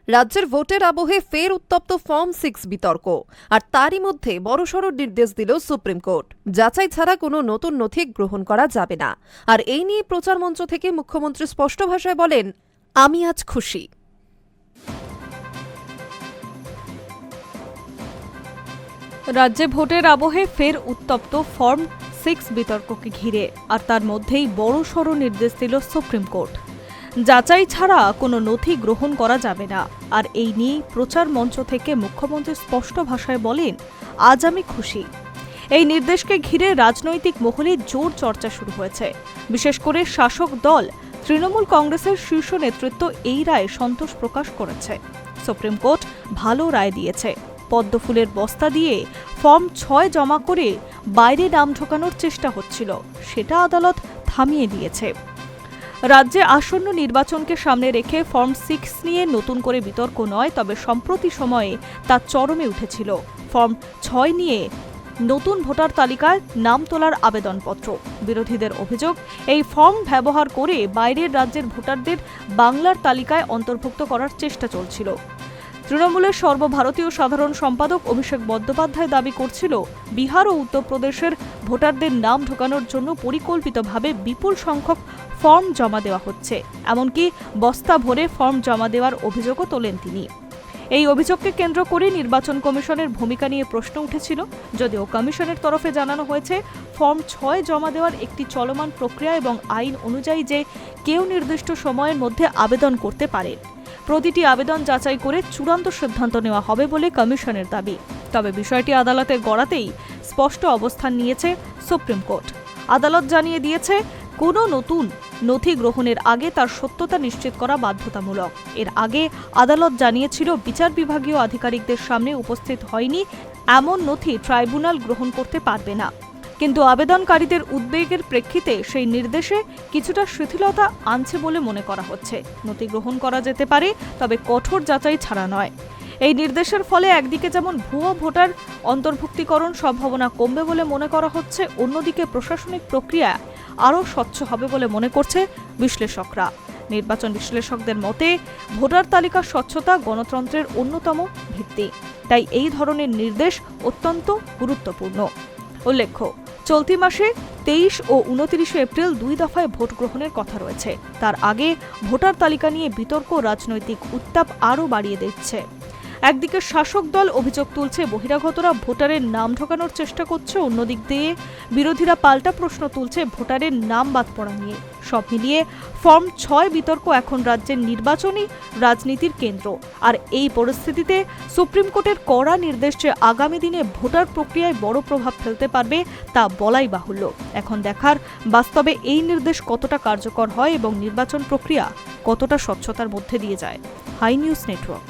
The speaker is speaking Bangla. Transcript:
রাজ্যের ভোটের আবহে ফের উত্তপ্ত ফর্ম 6 বিতর্ক। আর তারই মধ্যে বড়সড় নির্দেশ দিল সুপ্রিম কোর্ট, যাচাই ছাড়া কোনো নতুন নথি গ্রহণ করা যাবে না। আর এই নিয়ে প্রচার মঞ্চ থেকে মুখ্যমন্ত্রী স্পষ্ট ভাষায় বলেন, আমি আজ খুশি। রাজ্যে ভোটের আবহে ফের উত্তপ্ত ফর্ম 6 বিতর্ককে ঘিরে, আর তার মধ্যেই বড়সড় নির্দেশ দিল সুপ্রিম কোর্ট। যাচাই ছাড়া কোনো নথি গ্রহণ করা যাবে না। আর এই নিয়ে প্রচার মঞ্চ থেকে মুখ্যমন্ত্রী স্পষ্ট ভাষায় বলেন, আজ আমি খুশি। এই নির্দেশকে ঘিরে রাজনৈতিক মহলে জোর চর্চা শুরু হয়েছে। বিশেষ করে শাসক দল তৃণমূল কংগ্রেসের শীর্ষ নেতৃত্ব এই রায়ে সন্তোষ প্রকাশ করেছে। সুপ্রিম কোর্ট ভালো রায় দিয়েছে। পদ্মফুলের বস্তা দিয়ে ফর্ম 6 জমা করে বাইরে নাম ঢোকানোর চেষ্টা হচ্ছিল, সেটা আদালত থামিয়ে দিয়েছে। রাজ্যে আসন্ন নির্বাচনকে সামনে রেখে ফর্ম 6 নিয়ে নতুন করে বিতর্ক নয়, তবে সম্প্রতি সময়ে তা চরমে উঠেছিল। ফর্ম 6 নিয়ে নতুন ভোটার তালিকায় নাম তোলার আবেদনপত্র। বিরোধীদের অভিযোগ, এই ফর্ম ব্যবহার করে বাইরের রাজ্যের ভোটারদের বাংলার তালিকায় অন্তর্ভুক্ত করার চেষ্টা চলছিল। তৃণমূলের সর্বভারতীয় সাধারণ সম্পাদক অভিষেক বন্দ্যোপাধ্যায় দাবি করছিল, বিহার ও উত্তরপ্রদেশের ভোটারদের নাম ঢোকানোর জন্য পরিকল্পিতভাবে বিপুল সংখ্যক ফর্ম জমা দেওয়া হচ্ছে। এমনকি বস্তা ভরে ফর্ম জমা দেওয়ার অভিযোগও তোলেন তিনি। এই অভিযোগকে কেন্দ্র করে নির্বাচন কমিশনের ভূমিকা নিয়ে প্রশ্ন উঠেছিল, যদিও কমিশনের তরফে জানানো হয়েছে ফর্ম 6 জমা দেওয়ার একটি চলমান প্রক্রিয়া এবং আইন অনুযায়ী যে কেউ নির্দিষ্ট সময়ের মধ্যে আবেদন করতে পারে। প্রতিটি আবেদন যাচাই করে চূড়ান্ত সিদ্ধান্ত নেওয়া হবে বলে কমিশনের দাবি। তবে বিষয়টি আদালতের গড়াতেই স্পষ্ট অবস্থান নিয়েছে সুপ্রিম কোর্ট। আদালত জানিয়ে দিয়েছে, কোনো নতুন নথি গ্রহণের আগে তার সত্যতা নিশ্চিত করা বাধ্যতামূলক। এর আগে আদালত জানিয়েছিল, বিচার বিভাগীয় আধিকারিকদের সামনে উপস্থিত হয়নি এমন নথি ট্রাইব্যুনাল গ্রহণ করতে পারবে না। কিন্তু আবেদনকারীদের উদ্বেগের প্রেক্ষিতে সেই নির্দেশে কিছুটা শিথিলতা আনছে বলে মনে করা হচ্ছে। নথি গ্রহণ করা যেতে পারে, তবে কঠোর যাচাই ছাড়া নয়। এই নির্দেশের ফলে একদিকে যেমন ভুয়ো ভোটার অন্তর্ভুক্তিকরণ সম্ভাবনা কমবে বলে মনে করা হচ্ছে, অন্যদিকে প্রশাসনিক প্রক্রিয়া আরও স্বচ্ছ হবে বলে মনে করছে বিশ্লেষকরা। নির্বাচন বিশ্লেষকদের মতে, ভোটার তালিকার স্বচ্ছতা গণতন্ত্রের অন্যতম ভিত্তি। তাই এই ধরনের নির্দেশ অত্যন্ত গুরুত্বপূর্ণ। উল্লেখ্য, চলতি মাসে 23 ও 29 এপ্রিল 2 দফায় ভোট গ্রহণের কথা রয়েছে। তার আগে ভোটার তালিকা নিয়ে বিতর্ক রাজনৈতিক উত্তাপ আরও বাড়িয়ে দিচ্ছে। একদিকে শাসক দল অভিযোগ তুলছে, বহিরাগতরা ভোটারের নাম ঢোকানোর চেষ্টা করছে, অন্যদিক দিয়ে বিরোধীরা পাল্টা প্রশ্ন তুলছে ভোটারের নাম বাদ পড়া নিয়ে। সব মিলিয়ে ফর্ম 6 বিতর্ক এখন রাজ্যের নির্বাচনী রাজনীতির কেন্দ্র। আর এই পরিস্থিতিতে সুপ্রিম কোর্টের কড়া নির্দেশ যে আগামী দিনে ভোটার প্রক্রিয়ায় বড় প্রভাব ফেলতে পারবে তা বলাই বাহুল্য। এখন দেখার, বাস্তবে এই নির্দেশ কতটা কার্যকর হয় এবং নির্বাচন প্রক্রিয়া কতটা স্বচ্ছতার মধ্যে দিয়ে যায়। Hi news network.